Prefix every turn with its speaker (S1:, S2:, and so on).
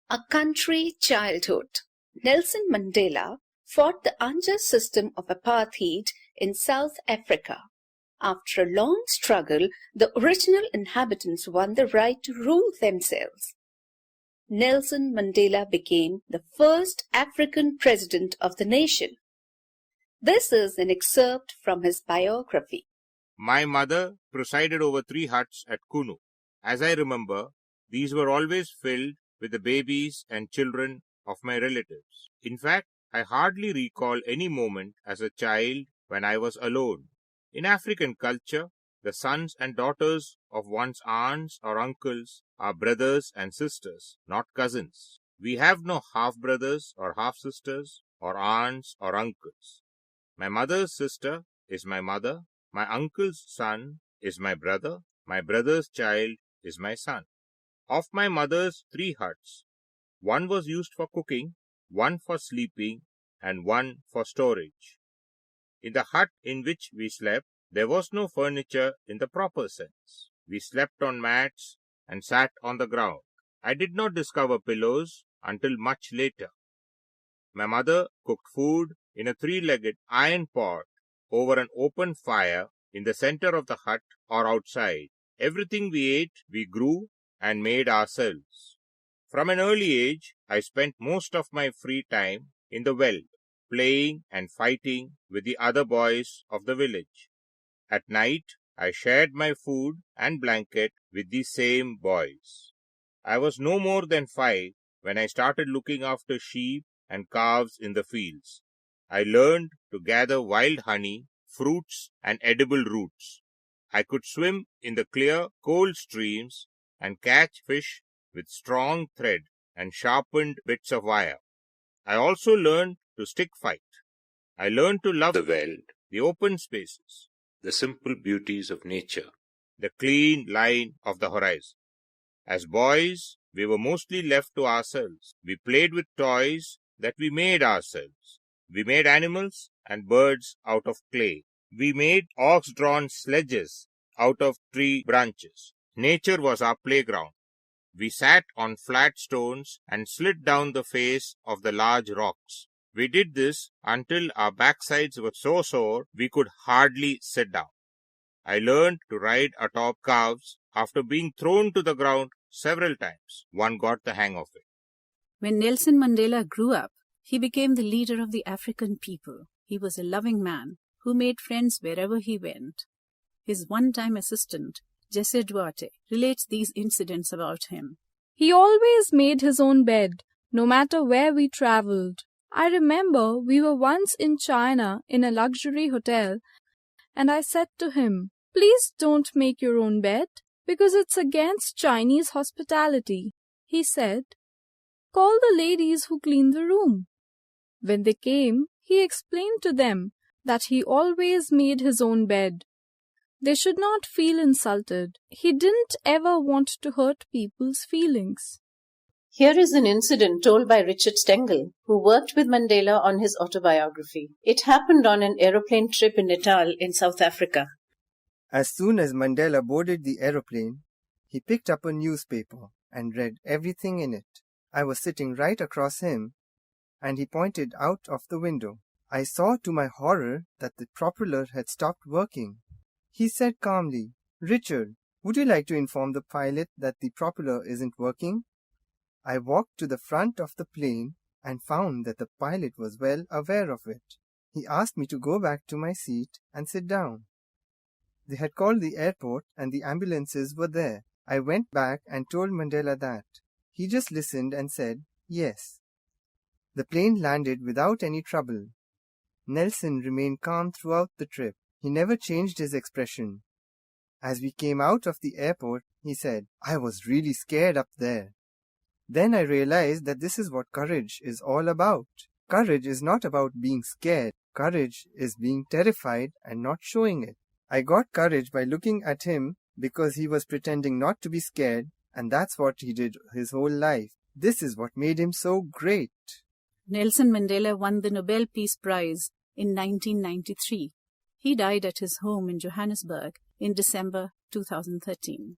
S1: A country childhood. Nelson Mandela fought the unjust system of apartheid in South Africa. After a long struggle, the original inhabitants won the right to rule themselves. Nelson Mandela became the first African president of the nation. This is an excerpt from his biography.
S2: My mother presided over 3 huts at Kunu. As I remember, these were always filled with the babies and children of my relatives. In fact, I hardly recall any moment as a child when I was alone. In African culture, the sons and daughters of one's aunts or uncles are brothers and sisters, not cousins. We have no half-brothers or half-sisters or aunts or uncles. My mother's sister is my mother, my uncle's son is my brother's child is my son. Of my mother's 3 huts, one was used for cooking, one for sleeping, and one for storage. In the hut in which we slept, there was no furniture in the proper sense. We slept on mats and sat on the ground. I did not discover pillows until much later. My mother cooked food in a 3-legged iron pot over an open fire in the center of the hut or outside. Everything we ate, we grew and made ourselves. From an early age, I spent most of my free time in the veld, playing and fighting with the other boys of the village. At night, I shared my food and blanket with the same boys. I was no more than 5 when I started looking after sheep and calves in the fields. I learned to gather wild honey, fruits, and edible roots. I could swim in the clear, cold streams and catch fish with strong thread and sharpened bits of wire. I also learned to stick fight. I learned to love the veld, the open spaces, the simple beauties of nature, the clean line of the horizon. As boys, we were mostly left to ourselves. We played with toys that we made ourselves. We made animals and birds out of clay. We made ox-drawn sledges out of tree branches. Nature was our playground. We sat on flat stones and slid down the face of the large rocks. We did this until our backsides were so sore we could hardly sit down. I learned to ride atop calves after being thrown to the ground several times. One got the hang of it.
S3: When Nelson Mandela grew up, he became the leader of the African people. He was a loving man who made friends wherever he went. His one-time assistant, Jesse Duarte, relates these incidents about him.
S4: He always made his own bed, no matter where we traveled. I remember we were once in China in a luxury hotel, and I said to him, "Please don't make your own bed, because it's against Chinese hospitality." He said, "Call the ladies who clean the room." When they came, he explained to them that he always made his own bed. They should not feel insulted. He didn't ever want to hurt people's feelings.
S5: Here is an incident told by Richard Stengel, who worked with Mandela on his autobiography. It happened on an aeroplane trip in Natal in South Africa.
S6: As soon as Mandela boarded the aeroplane, he picked up a newspaper and read everything in it. I was sitting right across him, and he pointed out of the window. I saw to my horror that the propeller had stopped working. He said calmly, "Richard, would you like to inform the pilot that the propeller isn't working?" I walked to the front of the plane and found that the pilot was well aware of it. He asked me to go back to my seat and sit down. They had called the airport and the ambulances were there. I went back and told Mandela that. He just listened and said, "Yes." The plane landed without any trouble. Nelson remained calm throughout the trip. He never changed his expression. As we came out of the airport, he said, "I was really scared up there." Then I realized that this is what courage is all about. Courage is not about being scared. Courage is being terrified and not showing it. I got courage by looking at him because he was pretending not to be scared, and that's what he did his whole life. This is what made him so great.
S3: Nelson Mandela won the Nobel Peace Prize in 1993. He died at his home in Johannesburg in December 2013.